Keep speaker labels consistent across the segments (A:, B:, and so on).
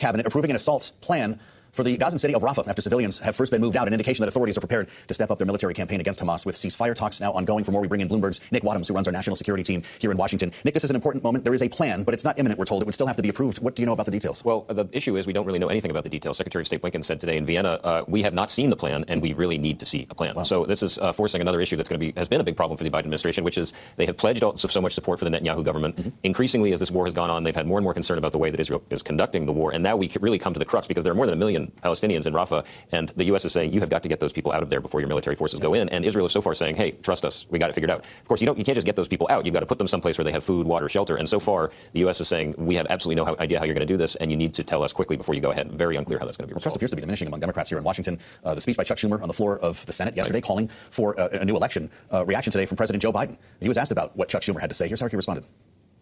A: cabinet approving an assault plan for the Gazan city of Rafah after civilians have first been moved out, an indication that authorities are prepared to step up their military campaign against Hamas, with ceasefire talks now ongoing. For more, we bring in Bloomberg's Nick Wadhams, who runs our national security team here in Washington. Nick, this is an important moment. There is a plan, but it's not imminent, we're told. It would still have to be approved. What do you know about the details?
B: Well, the issue is we don't really know anything about the details. Secretary of State Blinken said today in Vienna, we have not seen the plan, and we really need to see a plan. Wow. So this is forcing another issue that's has been a big problem for the Biden administration, which is they have pledged so much support for the Netanyahu government. Mm-hmm. Increasingly, as this war has gone on, they've had more and more concern about the way that Israel is conducting the war. And now we could really come to the crux, because there are more than 1 million Palestinians in Rafah, and the U.S. is saying, you have got to get those people out of there before your military forces go in. And Israel is so far saying, hey, trust us, we got it figured out. Of course, you can't just get those people out. You've got to put them someplace where they have food, water, shelter. And so far, the U.S. is saying, we have absolutely no idea how you're going to do this, and you need to tell us quickly before you go ahead. Very unclear how that's going to be resolved.
A: Trust appears to be diminishing among Democrats here in Washington. The speech by Chuck Schumer on the floor of the Senate yesterday, calling for a new election. Reaction today from President Joe Biden. He was asked about what Chuck Schumer had to say. Here's how he responded.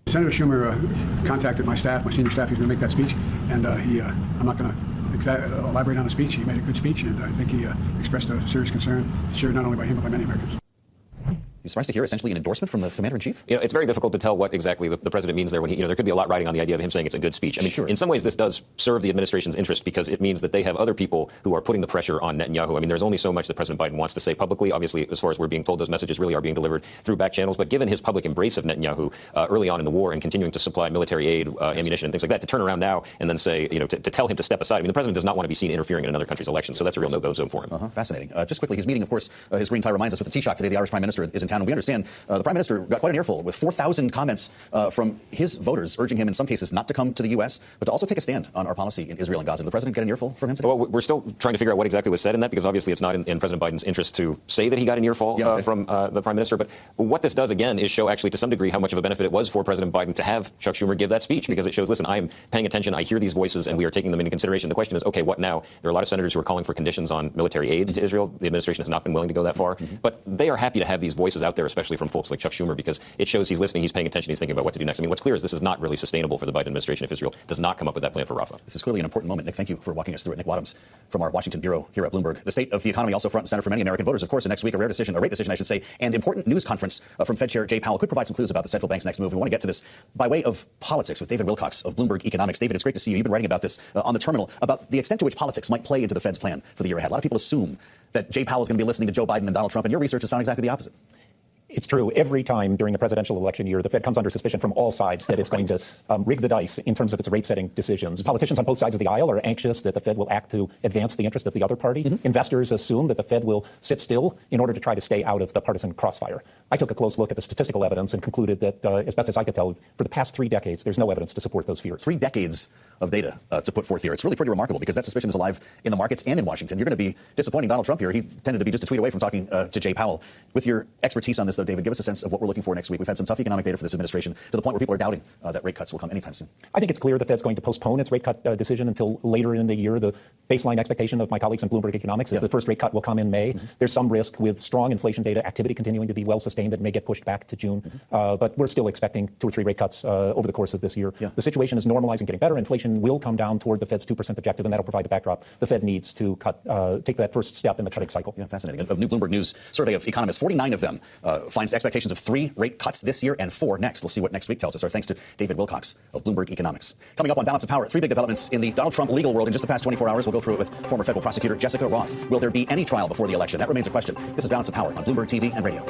C: Senator Schumer contacted my staff, my senior staff. He's going to make that speech, and I'm not going to elaborate on the speech. He made a good speech, and I think he expressed a serious concern, shared not only by him but by many Americans.
A: He's surprised to hear essentially an endorsement from the commander-in-chief?
B: It's very difficult to tell what exactly the president means there when there could be a lot riding on the idea of him saying it's a good speech. I mean, sure. In some ways, this does serve the administration's interest, because it means that they have other people who are putting the pressure on Netanyahu. I mean, there's only so much that President Biden wants to say publicly. Obviously, as far as we're being told, those messages really are being delivered through back channels. But given his public embrace of Netanyahu early on in the war and continuing to supply military aid, ammunition, and things like that, to turn around now and then say, to tell him to step aside. I mean, the president does not want to be seen interfering in another country's election. So that's a real no-go zone for him.
A: Fascinating. Just quickly, his meeting, of course, his green tie reminds us with the Taoiseach today. The Irish Prime Minister is in town, and we understand the Prime Minister got quite an earful with 4,000 comments from his voters urging him in some cases not to come to the U.S., but to also take a stand on our policy in Israel and Gaza. Did the president get an earful from him today?
B: Well, we're still trying to figure out what exactly was said in that, because obviously it's not in President Biden's interest to say that he got an earful from the Prime Minister. But what this does, again, is show actually to some degree how much of a benefit it was for President Biden to have Chuck Schumer give that speech, because it shows, listen, I'm paying attention, I hear these voices, and we are taking them into consideration. The question is, okay, what now? There are a lot of senators who are calling for conditions on military aid to Israel. The administration has not been willing to go that far. But they are happy to have these voices out there, especially from folks like Chuck Schumer, because it shows he's listening, he's paying attention, he's thinking about what to do next. I mean, what's clear is this is not really sustainable for the Biden administration if Israel does not come up with that plan for Rafah.
A: This is clearly an important moment. Nick, thank you for walking us through it. Nick Wadhams from our Washington bureau here at Bloomberg. The state of the economy also front and center for many American voters. Of course, and next week, a rare decision, I should say, and important news conference from Fed Chair Jay Powell could provide some clues about the central bank's next move. We want to get to this by way of politics with David Wilcox of Bloomberg Economics. David, it's great to see you. You've been writing about this on the terminal, about the extent to which politics might play into the Fed's plan for the year ahead. A lot of people assume that Jay Powell is going to be listening to Joe Biden and Donald Trump, and your research has found exactly the opposite.
D: It's true. Every time during the presidential election year, the Fed comes under suspicion from all sides that it's going to rig the dice in terms of its rate-setting decisions. Politicians on both sides of the aisle are anxious that the Fed will act to advance the interest of the other party. Investors assume that the Fed will sit still in order to try to stay out of the partisan crossfire. I took a close look at the statistical evidence and concluded that, as best as I could tell, for the past 3 decades, there's no evidence to support those fears.
A: 3 decades of data to put forth here. It's really pretty remarkable, because that suspicion is alive in the markets and in Washington. You're going to be disappointing Donald Trump here. He tended to be just a tweet away from talking to Jay Powell. With your expertise on this, though, David, give us a sense of what we're looking for next week. We've had some tough economic data for this administration to the point where people are doubting that rate cuts will come anytime soon.
D: I think it's clear the Fed's going to postpone its rate cut decision until later in the year. The baseline expectation of my colleagues in Bloomberg Economics is the first rate cut will come in May. There's some risk with strong inflation data, activity continuing to be well sustained, that may get pushed back to June. But we're still expecting 2 or 3 rate cuts over the course of this year. The situation is normalizing, getting better. Inflation will come down toward the Fed's 2% objective, and that'll provide the backdrop the Fed needs to take that first step in the cutting cycle.
A: Yeah, fascinating. A new Bloomberg News survey of economists, 49 of them finds expectations of 3 rate cuts this year and 4 next. We'll see what next week tells us. Our thanks to David Wilcox of Bloomberg Economics. Coming up on Balance of Power, 3 big developments in the Donald Trump legal world in just the past 24 hours. We'll go through it with former federal prosecutor Jessica Roth. Will there be any trial before the election? That remains a question. This is Balance of Power on Bloomberg TV and radio.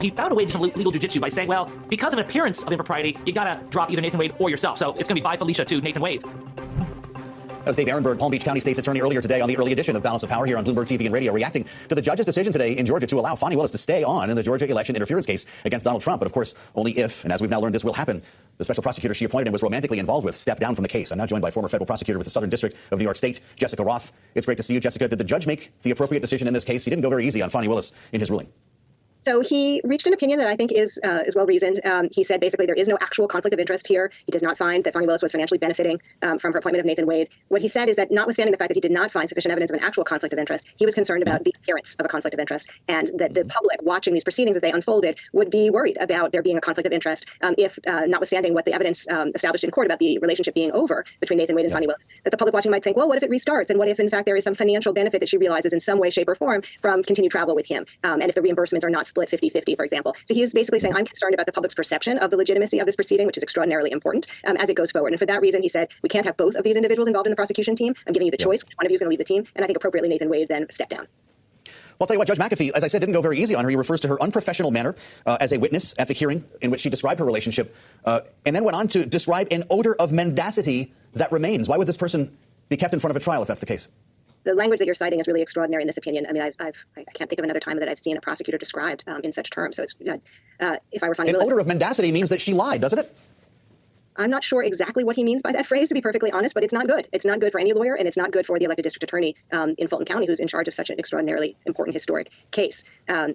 E: He found a way to some legal jiu-jitsu by saying, well, because of an appearance of impropriety, you gotta drop either Nathan Wade or yourself. So it's gonna be bye Felicia to Nathan Wade.
A: That was Dave Ehrenberg, Palm Beach County State's attorney, earlier today on the early edition of Balance of Power here on Bloomberg TV and radio, reacting to the judge's decision today in Georgia to allow Fani Willis to stay on in the Georgia election interference case against Donald Trump. But of course, only if, and as we've now learned this will happen, the special prosecutor she appointed and was romantically involved with stepped down from the case. I'm now joined by former federal prosecutor with the Southern District of New York State, Jessica Roth. It's great to see you, Jessica. Did the judge make the appropriate decision in this case? He didn't go very easy on Fani Willis in his ruling.
F: So he reached an opinion that I think is well reasoned. He said basically there is no actual conflict of interest here. He does not find that Fani Willis was financially benefiting from her appointment of Nathan Wade. What he said is that notwithstanding the fact that he did not find sufficient evidence of an actual conflict of interest, he was concerned about the appearance of a conflict of interest, and that the public watching these proceedings as they unfolded would be worried about there being a conflict of interest if, notwithstanding what the evidence established in court about the relationship being over between Nathan Wade and Fani Willis, that the public watching might think, well, what if it restarts? And what if, in fact, there is some financial benefit that she realizes in some way, shape, or form from continued travel with him? And if the reimbursements are not split 50-50, for example. So he is basically saying, I'm concerned about the public's perception of the legitimacy of this proceeding, which is extraordinarily important as it goes forward. And for that reason, he said, we can't have both of these individuals involved in the prosecution team. I'm giving you the choice. One of you is going to leave the team. And I think appropriately, Nathan Wade then stepped down.
A: Well, I'll tell you what, Judge McAfee, as I said, didn't go very easy on her. He refers to her unprofessional manner as a witness at the hearing in which she described her relationship, and then went on to describe an odor of mendacity that remains. Why would this person be kept in front of a trial if that's the case?
F: The language that you're citing is really extraordinary in this opinion. I mean, I can't think of another time that I've seen a prosecutor described in such terms. So it's, if I were Fani Willis,
A: odor of mendacity means that she lied, doesn't it?
F: I'm not sure exactly what he means by that phrase, to be perfectly honest, but it's not good. It's not good for any lawyer, and it's not good for the elected district attorney in Fulton County, who's in charge of such an extraordinarily important historic case.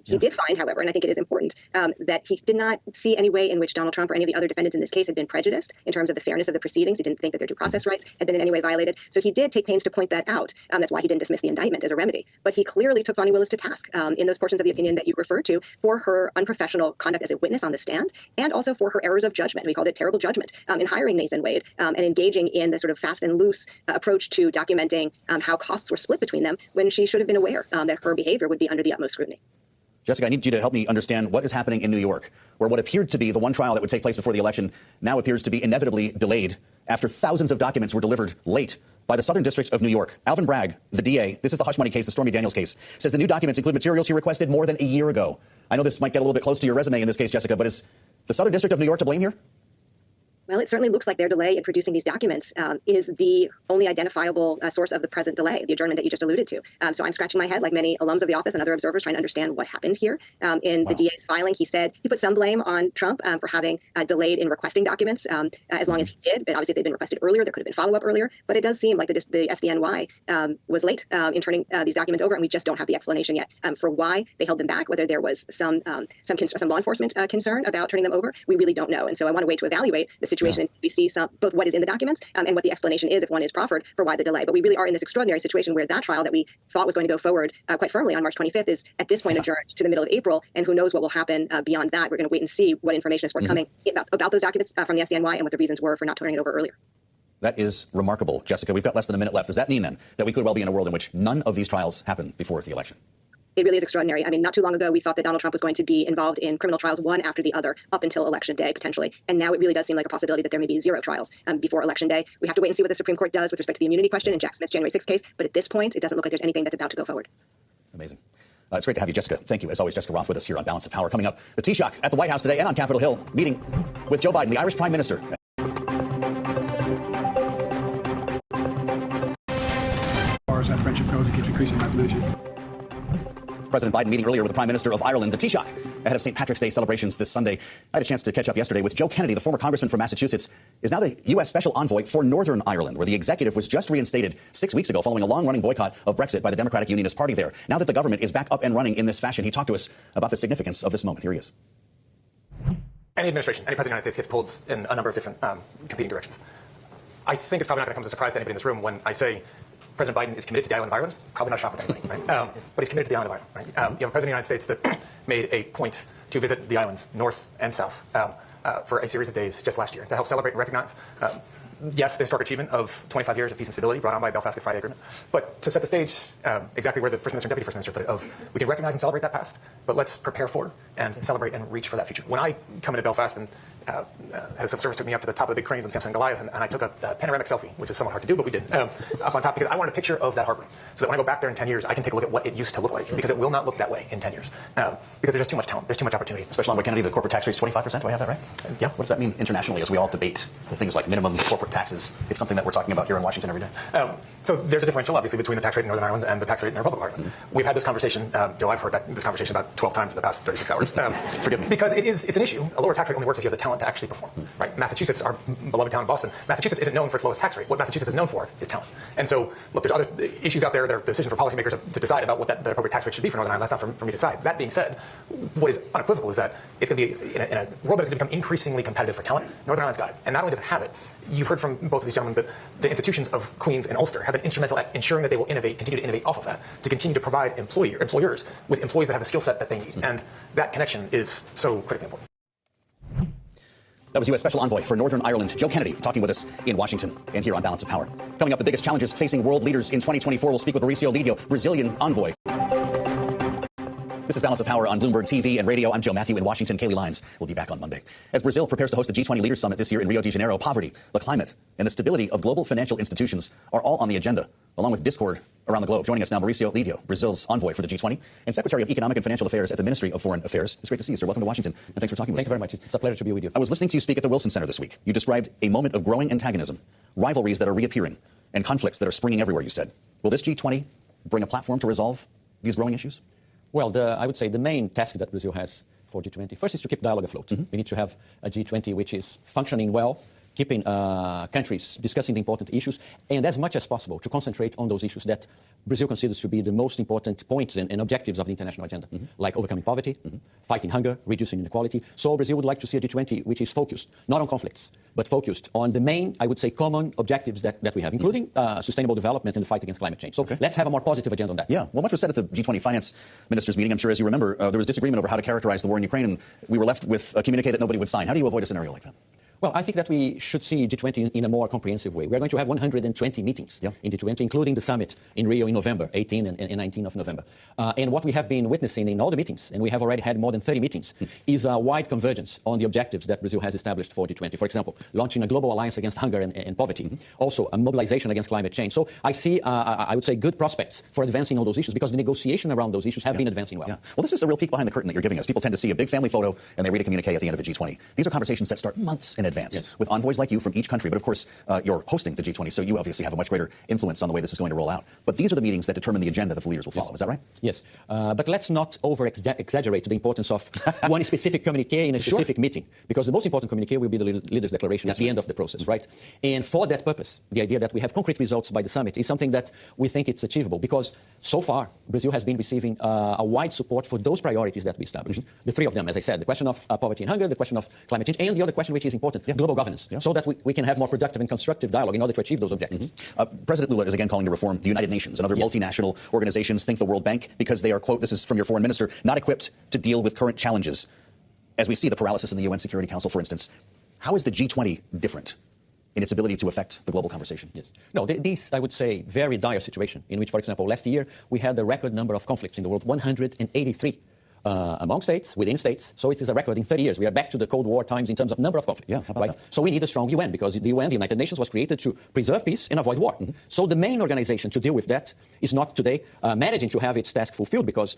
F: He did find, however, and I think it is important, that he did not see any way in which Donald Trump or any of the other defendants in this case had been prejudiced in terms of the fairness of the proceedings. He didn't think that their due process rights had been in any way violated. So he did take pains to point that out. That's why he didn't dismiss the indictment as a remedy. But he clearly took Fani Willis to task in those portions of the opinion that you referred to for her unprofessional conduct as a witness on the stand, and also for her errors of judgment. We called it terrible judgment in hiring Nathan Wade. And engaging in the sort of fast and loose approach to documenting how costs were split between them when she should have been aware that her behavior would be under the utmost scrutiny.
A: Jessica, I need you to help me understand what is happening in New York, where what appeared to be the one trial that would take place before the election now appears to be inevitably delayed after thousands of documents were delivered late by the Southern District of New York. Alvin Bragg, the DA, this is the hush money case, the Stormy Daniels case, says the new documents include materials he requested more than a year ago. I know this might get a little bit close to your resume in this case, Jessica, but is the Southern District of New York to blame here?
F: Well, it certainly looks like their delay in producing these documents is the only identifiable source of the present delay, the adjournment that you just alluded to. So I'm scratching my head, like many alums of the office and other observers, trying to understand what happened here. In the DA's filing, he said he put some blame on Trump for having delayed in requesting documents as long as he did. But obviously, they'd been requested earlier. There could have been follow-up earlier. But it does seem like the SDNY was late in turning these documents over, and we just don't have the explanation yet for why they held them back, whether there was some law enforcement concern about turning them over. We really don't know. And so I want to wait to evaluate the situation and we see both what is in the documents and what the explanation is, if one is proffered, for why the delay. But we really are in this extraordinary situation where that trial that we thought was going to go forward quite firmly on March 25th is at this point adjourned to the middle of April, and who knows what will happen beyond that. We're going to wait and see what information is forthcoming about those documents from the SDNY and what the reasons were for not turning it over earlier.
A: That is remarkable. Jessica, we've got less than a minute left. Does that mean then that we could well be in a world in which none of these trials happen before the election?
F: It really is extraordinary. I mean, not too long ago, we thought that Donald Trump was going to be involved in criminal trials one after the other up until Election Day, potentially. And now it really does seem like a possibility that there may be 0 trials before Election Day. We have to wait and see what the Supreme Court does with respect to the immunity question in Jack Smith's January 6th case. But at this point, it doesn't look like there's anything that's about to go forward.
A: Amazing. It's great to have you, Jessica. Thank you. As always, Jessica Roth with us here on Balance of Power. Coming up, the Taoiseach at the White House today and on Capitol Hill, meeting with Joe Biden, the Irish Prime Minister.
C: As far as that friendship goes, it keeps increasing, not diminishing.
A: President Biden meeting earlier with the Prime Minister of Ireland, the Taoiseach, ahead of St. Patrick's Day celebrations this Sunday. I had a chance to catch up yesterday with Joe Kennedy, the former congressman from Massachusetts, is now the U.S. Special Envoy for Northern Ireland, where the executive was just reinstated 6 weeks ago following a long-running boycott of Brexit by the Democratic Unionist Party there. Now that the government is back up and running in this fashion, he talked to us about the significance of this moment. Here he is.
G: Any administration, any president of the United States gets pulled in a number of different competing directions. I think it's probably not going to come as a surprise to anybody in this room when I say President Biden is committed to the island of Ireland. Probably not a shock with anybody, right? But he's committed to the island of Ireland, right? You have a president of the United States that made a point to visit the island, north and south, for a series of days just last year to help celebrate and recognize, yes, the historic achievement of 25 years of peace and stability brought on by the Belfast Good Friday Agreement, but to set the stage exactly where the First Minister and Deputy First Minister put it, of we can recognize and celebrate that past, but let's prepare for and celebrate and reach for that future. When I come into Belfast and head of civil service took me up to the top of the big cranes in Samson and Goliath, and I took a panoramic selfie, which is somewhat hard to do, but we did, up on top, because I wanted a picture of that harbor, so that when I go back there in 10 years, I can take a look at what it used to look like, because it will not look that way in 10 years, because there's just too much talent, there's too much opportunity.
A: Special Envoy Kennedy, the corporate tax rate is 25%. Do I have that right?
G: Yeah.
A: What does that mean internationally as we all debate things like minimum corporate taxes? It's something that we're talking about here in Washington every day.
G: So there's a differential, obviously, between the tax rate in Northern Ireland and the tax rate in the Republic of Ireland. We've had this conversation, Joe, I've heard this conversation about 12 times in the past 36 hours.
A: Forgive me.
G: Because it's an issue. A lower tax rate only works if you have the talent talent to actually perform. Right? Massachusetts, our beloved town in Boston, Massachusetts isn't known for its lowest tax rate. What Massachusetts is known for is talent. And so, look, there's other issues out there. There are decisions for policymakers to decide about what the appropriate tax rate should be for Northern Ireland. That's not for me to decide. That being said, what is unequivocal is that it's going to be in a world that is going to become increasingly competitive for talent. Northern Ireland's got it. And not only does it have it, you've heard from both of these gentlemen that the institutions of Queens and Ulster have been instrumental at ensuring that they will continue to innovate off of that, to continue to provide employers with employees that have the skill set that they need. And that connection is so critically important.
A: That was U.S. Special Envoy for Northern Ireland, Joe Kennedy, talking with us in Washington and here on Balance of Power. Coming up, the biggest challenges facing world leaders in 2024. We'll speak with Mauricio Lidio, Brazilian envoy. This is Balance of Power on Bloomberg TV and radio. I'm Joe Matthew in Washington. Kaylee Lyons will be back on Monday. As Brazil prepares to host the G20 Leaders Summit this year in Rio de Janeiro, poverty, the climate, and the stability of global financial institutions are all on the agenda, along with discord around the globe. Joining us now, Mauricio Lidio, Brazil's envoy for the G20 and Secretary of Economic and Financial Affairs at the Ministry of Foreign Affairs. It's great to see you, sir. Welcome to Washington, and thanks for talking with us.
D: Thank you very much. It's a pleasure to be with you.
A: I was listening to you speak at the Wilson Center this week. You described a moment of growing antagonism, rivalries that are reappearing, and conflicts that are springing everywhere, you said. Will this G20 bring a platform to resolve these growing issues?
D: Well, I would say the main task that Brazil has for G20, first is to keep dialogue afloat. We need to have a G20 which is functioning well, keeping countries discussing the important issues, and as much as possible to concentrate on those issues that Brazil considers to be the most important points and objectives of the international agenda, like overcoming poverty, fighting hunger, reducing inequality. So Brazil would like to see a G20 which is focused not on conflicts, but focused on the main, I would say, common objectives that we have, including sustainable development and the fight against climate change. So let's have a more positive agenda on that.
A: Yeah, well, much was said at the G20 finance ministers meeting. I'm sure, as you remember, there was disagreement over how to characterize the war in Ukraine, and we were left with a communique that nobody would sign. How do you avoid a scenario like that?
D: Well, I think that we should see G20 in a more comprehensive way. We are going to have 120 meetings in G20, including the summit in Rio in November, 18 and 19 of November. And what we have been witnessing in all the meetings, and we have already had more than 30 meetings, is a wide convergence on the objectives that Brazil has established for G20. For example, launching a global alliance against hunger and poverty, also a mobilization against climate change. So I see, I would say, good prospects for advancing all those issues because the negotiation around those issues have been advancing well.
A: Yeah. Well, this is a real peek behind the curtain that you're giving us. People tend to see a big family photo and they read a communique at the end of a G20. These are conversations that start months in advance with envoys like you from each country. But of course, you're hosting the G20, so you obviously have a much greater influence on the way this is going to roll out. But these are the meetings that determine the agenda that the leaders will follow. Is that right?
D: Yes. But let's not over-exaggerate the importance of one specific communique in a specific meeting, because the most important communique will be the leaders' declaration at the end of the process, right? And for that purpose, the idea that we have concrete results by the summit is something that we think it's achievable, because so far, Brazil has been receiving a wide support for those priorities that we established. The three of them, as I said, the question of poverty and hunger, the question of climate change, and the other question which is important, global governance. So that we can have more productive and constructive dialogue in order to achieve those objectives.
A: President Lula is again calling to reform the United Nations and other multinational organizations. Think the World Bank, because they are, quote, this is from your foreign minister, not equipped to deal with current challenges. As we see the paralysis in the UN Security Council, for instance, how is the G20 different in its ability to affect the global conversation?
D: Yes. No, these, I would say, very dire situation in which, for example, last year we had a record number of conflicts in the world, 183. Among states, within states. So it is a record in 30 years. We are back to the Cold War times in terms of number of conflicts.
A: Yeah, how about that?
D: So we need a strong UN, because the UN, the United Nations, was created to preserve peace and avoid war. So the main organization to deal with that is not today managing to have its task fulfilled, because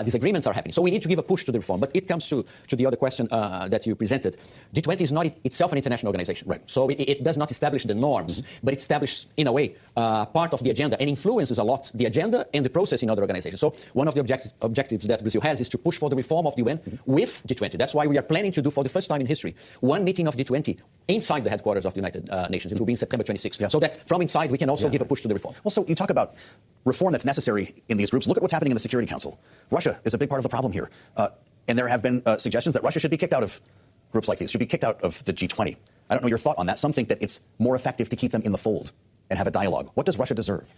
D: disagreements are happening. So we need to give a push to the reform. But it comes to the other question that you presented. G20 is not itself an international organization.
A: Right.
D: So it does not establish the norms, but it establishes, in a way, part of the agenda and influences a lot the agenda and the process in other organizations. So one of the objectives that Brazil has is to push for the reform of the UN with G20. That's why we are planning to do, for the first time in history, one meeting of G20 inside the headquarters of the United Nations. It will be in September 26th. So that from inside we can also give a push to the reform.
A: Well, so you talk about reform that's necessary in these groups. Look at what's happening in the Security Council. Russia is a big part of the problem here. And there have been suggestions that Russia should be kicked out of groups like these, should be kicked out of the G20. I don't know your thought on that. Some think that it's more effective to keep them in the fold and have a dialogue. What does Russia deserve?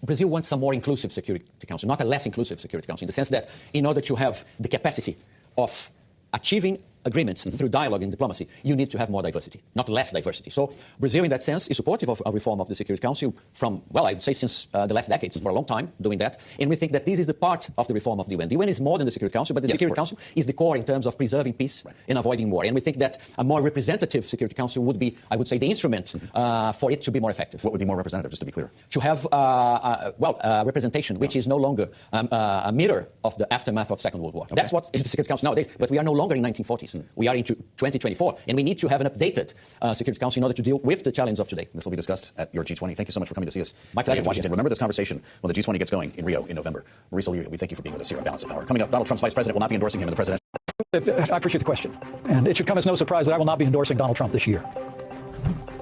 D: Brazil wants a more inclusive Security Council, not a less inclusive Security Council, in the sense that in order to have the capacity of achieving agreements through dialogue and diplomacy, you need to have more diversity, not less diversity. So Brazil, in that sense, is supportive of a reform of the Security Council from, well, I would say since the last decades, for a long time, doing that. And we think that this is the part of the reform of the UN. The UN is more than the Security Council, but the Security Council is the core in terms of preserving peace and avoiding war. And we think that a more representative Security Council would be, I would say, the instrument for it to be more effective.
A: What would be more representative, just to be clear?
D: To have, representation, which is no longer a mirror of the aftermath of Second World War. That's what is the Security Council nowadays. But we are no longer in 1940s. We are into 2024, and we need to have an updated Security Council in order to deal with the challenge of today.
A: This will be discussed at your G20. Thank you so much for coming to see us.
D: My pleasure.
A: In Washington. Remember this conversation when the G20 gets going in Rio in November. Mauricio Lidio, we thank you for being with us here on Balance of Power. Coming up, Donald Trump's vice president will not be endorsing him in the presidential.
H: I appreciate the question. And it should come as no surprise that I will not be endorsing Donald Trump this year.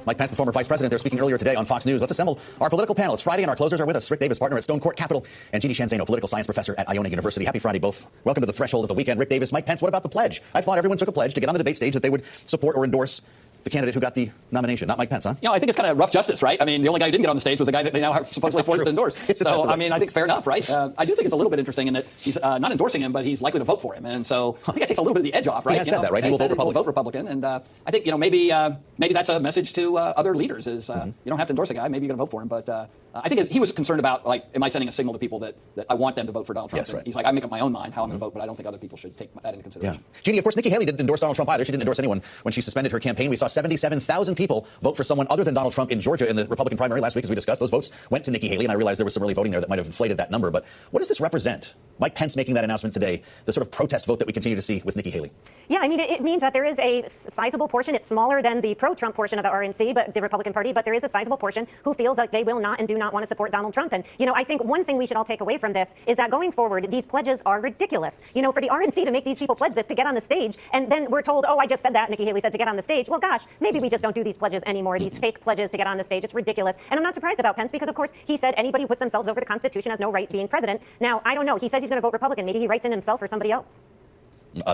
A: Mike Pence, the former vice president, they're speaking earlier today on Fox News. Let's assemble our political panel. It's Friday, and our closers are with us. Rick Davis, partner at Stone Court Capital, and Jeannie Shanzano, political science professor at Iona University. Happy Friday, both. Welcome to the threshold of the weekend. Rick Davis, Mike Pence, what about the pledge? I thought everyone took a pledge to get on the debate stage that they would support or endorse the candidate who got the nomination, not Mike Pence, huh?
I: I think it's kind of rough justice, right? I mean, the only guy who didn't get on the stage was the guy that they now are supposedly forced to endorse. So, I mean, I think fair enough, right? I do think it's a little bit interesting in that he's not endorsing him, but he's likely to vote for him. And so I think that takes a little bit of the edge off, right?
A: He has said that, right? He will vote
I: Republican. And I think, maybe that's a message to other leaders is you don't have to endorse a guy. Maybe you're going to vote for him. But I think he was concerned about, am I sending a signal to people that I want them to vote for Donald Trump?
A: Yes, right.
I: He's like, I make up my own mind how I'm going to vote, but I don't think other people should take that into consideration.
A: Yeah. Jeannie, of course, Nikki Haley didn't endorse Donald Trump either. She didn't endorse anyone when she suspended her campaign. We saw 77,000 people vote for someone other than Donald Trump in Georgia in the Republican primary last week, as we discussed. Those votes went to Nikki Haley, and I realized there was some early voting there that might have inflated that number. But what does this represent? Mike Pence making that announcement today, the sort of protest vote that we continue to see with Nikki Haley.
J: Yeah, I mean, it means that there is a sizable portion. It's smaller than the pro-Trump portion of the RNC, but the Republican Party, but there is a sizable portion who feels like they will not and do not want to support Donald Trump. And, I think one thing we should all take away from this is that going forward, these pledges are ridiculous. For the RNC to make these people pledge this to get on the stage, and then we're told, I just said that, Nikki Haley said, to get on the stage. Well, gosh, maybe we just don't do these pledges anymore, these fake pledges to get on the stage. It's ridiculous. And I'm not surprised about Pence because, of course, he said anybody who puts themselves over the Constitution has no right being president. Now, I don't know. He says he's going to vote Republican. Maybe he writes in himself or somebody else.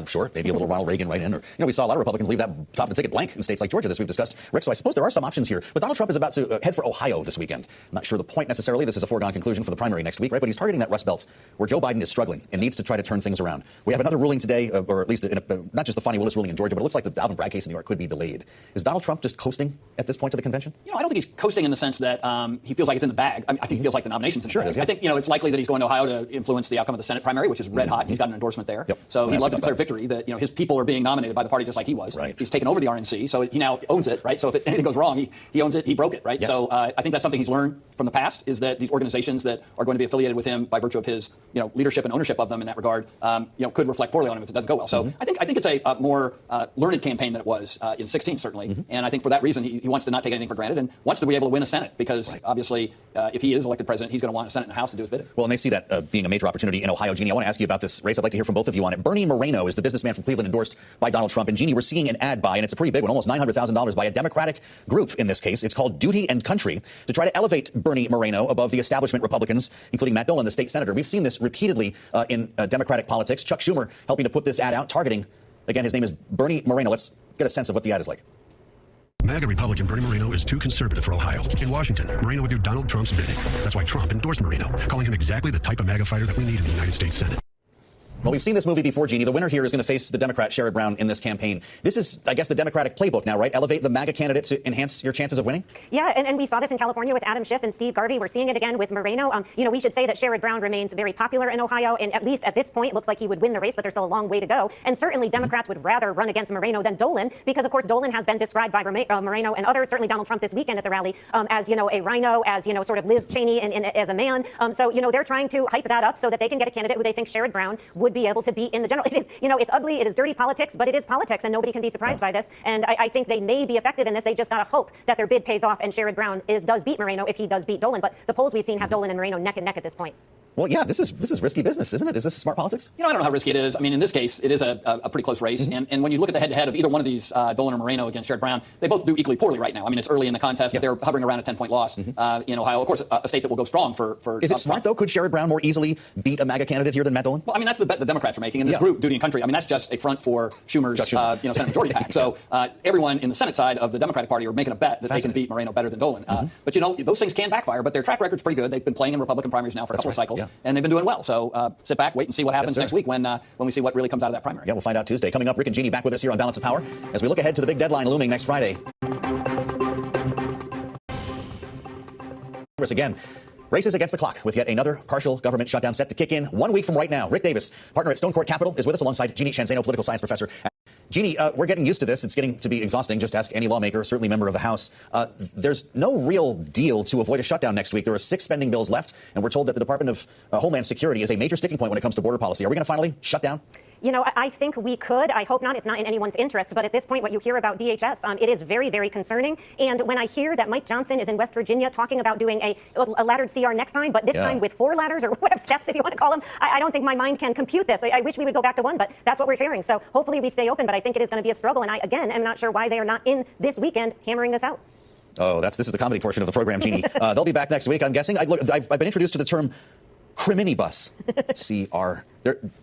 A: Sure, maybe a little Ronald Reagan right in. Or, we saw a lot of Republicans leave that top of the ticket blank in states like Georgia, this we've discussed. Rick, so I suppose there are some options here. But Donald Trump is about to head for Ohio this weekend. I'm not sure the point necessarily. This is a foregone conclusion for the primary next week, right? But he's targeting that Rust Belt where Joe Biden is struggling and needs to try to turn things around. We have another ruling today, or at least not just the Fonnie Willis ruling in Georgia, but it looks like the Alvin Bragg case in New York could be delayed. Is Donald Trump just coasting at this point to the convention?
I: I don't think he's coasting in the sense that he feels like it's in the bag. I think he feels like the nomination's in the bag.
A: Is, yeah.
I: I think, it's likely that he's going to Ohio to influence the outcome of the Senate primary, which is red hot. He's got an endorsement there.
A: Yep.
I: So he'd love to declare victory that, his people are being nominated by the party just like he was.
A: Right.
I: He's taken over the RNC, so he now owns it, right? So if anything goes wrong, he owns it, he broke it, right?
A: Yes.
I: So I think that's something he's learned from the past, is that these organizations that are going to be affiliated with him by virtue of his, leadership and ownership of them in that regard, could reflect poorly on him if it doesn't go well. So I think it's a more learned campaign than it was in 16, certainly. And I think for that reason, he wants to not take anything for granted and wants to be able to win a Senate because obviously if he is elected president, he's going to want a Senate and a House to do his bidding.
A: Well, and they see that being a major opportunity in Ohio. Jeannie, I want to ask you about this race. I'd like to hear from both of you on it. Bernie Moreno is the businessman from Cleveland endorsed by Donald Trump. And Jeannie, we're seeing an ad buy, and it's a pretty big one, almost $900,000 by a Democratic group in this case. It's called Duty and Country, to try to elevate Bernie Moreno above the establishment Republicans, including Matt Dolan, the state senator. We've seen this repeatedly in Democratic politics. Chuck Schumer helping to put this ad out, targeting, again, his name is Bernie Moreno. Let's get a sense of what the ad is like.
K: MAGA Republican Bernie Moreno is too conservative for Ohio. In Washington, Moreno would do Donald Trump's bidding. That's why Trump endorsed Moreno, calling him exactly the type of MAGA fighter that we need in the United States Senate.
A: Well, we've seen this movie before, Jeannie. The winner here is going to face the Democrat Sherrod Brown in this campaign. This is, I guess, the Democratic playbook now, right? Elevate the MAGA candidate to enhance your chances of winning?
J: Yeah, and we saw this in California with Adam Schiff and Steve Garvey. We're seeing it again with Moreno. We should say that Sherrod Brown remains very popular in Ohio, and at least at this point, it looks like he would win the race, but there's still a long way to go. And certainly Democrats would rather run against Moreno than Dolan, because, of course, Dolan has been described by Moreno and others, certainly Donald Trump this weekend at the rally, as, a rhino, as, sort of Liz Cheney as a man. So, they're trying to hype that up so that they can get a candidate who they think Sherrod Brown would be able to beat in the general. It is, it's ugly, it is dirty politics, but it is politics, and nobody can be surprised by this. And I think they may be effective in this. They just got to hope that their bid pays off and Sherrod Brown does beat Moreno if he does beat Dolan. But the polls we've seen have Dolan and Moreno neck and neck at this point.
A: Well, yeah, this is risky business, isn't it? Is this smart politics?
I: I don't know how risky it is. I mean, in this case, it is a pretty close race. And when you look at the head-to-head of either one of these, Dolan or Moreno against Sherrod Brown, they both do equally poorly right now. I mean, it's early in the contest, but they're hovering around a 10-point loss in Ohio. Of course, a state that will go strong for
A: Is it smart, though? Could Sherrod Brown more easily beat a MAGA candidate here than Matt Dolan?
I: Well, I mean, that's the bet the Democrats are making. And this group, Duty and Country, I mean, that's just a front for Schumer's Senate Majority PAC. So everyone in the Senate side of the Democratic Party are making a bet that they can beat Moreno better than Dolan. But, those things can backfire, but their track record's pretty good. They've been playing in Republican primaries now for a couple of cycles, and they've been doing well. So sit back, wait and see what happens next week when we see what really comes out of that primary.
A: Yeah, we'll find out Tuesday. Coming up, Rick and Jeannie back with us here on Balance of Power as we look ahead to the big deadline looming next Friday. Again, races against the clock with yet another partial government shutdown set to kick in 1 week from right now. Rick Davis, partner at Stone Court Capital, is with us alongside Jeannie Shanzano, political science professor. Jeannie, we're getting used to this. It's getting to be exhausting. Just ask any lawmaker, certainly member of the House. There's no real deal to avoid a shutdown next week. There are 6 spending bills left, and we're told that the Department of Homeland Security is a major sticking point when it comes to border policy. Are we going to finally shut down?
J: I think we could. I hope not. It's not in anyone's interest. But at this point, what you hear about DHS, it is very, very concerning. And when I hear that Mike Johnson is in West Virginia talking about doing a laddered CR next time, but this time with 4 ladders or whatever steps, if you want to call them, I don't think my mind can compute this. I wish we would go back to 1, but that's what we're hearing. So hopefully we stay open. But I think it is going to be a struggle. And I, again, am not sure why they are not in this weekend hammering this out.
A: Oh, this is the comedy portion of the program, Jeannie. They'll be back next week, I'm guessing. I've been introduced to the term criminibus. CR.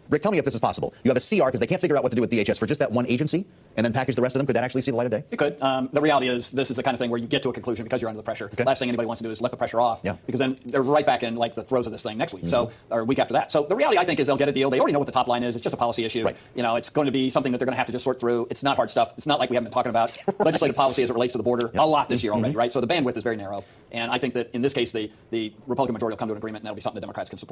A: Rick, tell me if this is possible. You have a CR because they can't figure out what to do with DHS for just that one agency and then package the rest of them. Could that actually see the light of day?
I: It could. The reality is this is the kind of thing where you get to a conclusion because you're under the pressure. Okay. Last thing anybody wants to do is let the pressure off because then they're right back in like the throes of this thing next week. So, or a week after that. So the reality, I think, is they'll get a deal. They already know what the top line is. It's just a policy issue. Right. It's going to be something that they're going to have to just sort through. It's not hard stuff. It's not like we haven't been talking about legislative policy as it relates to the border a lot this year already, right? So the bandwidth is very narrow. And I think that in this case, the Republican majority will come to an agreement and that'll be something the Democrats can support.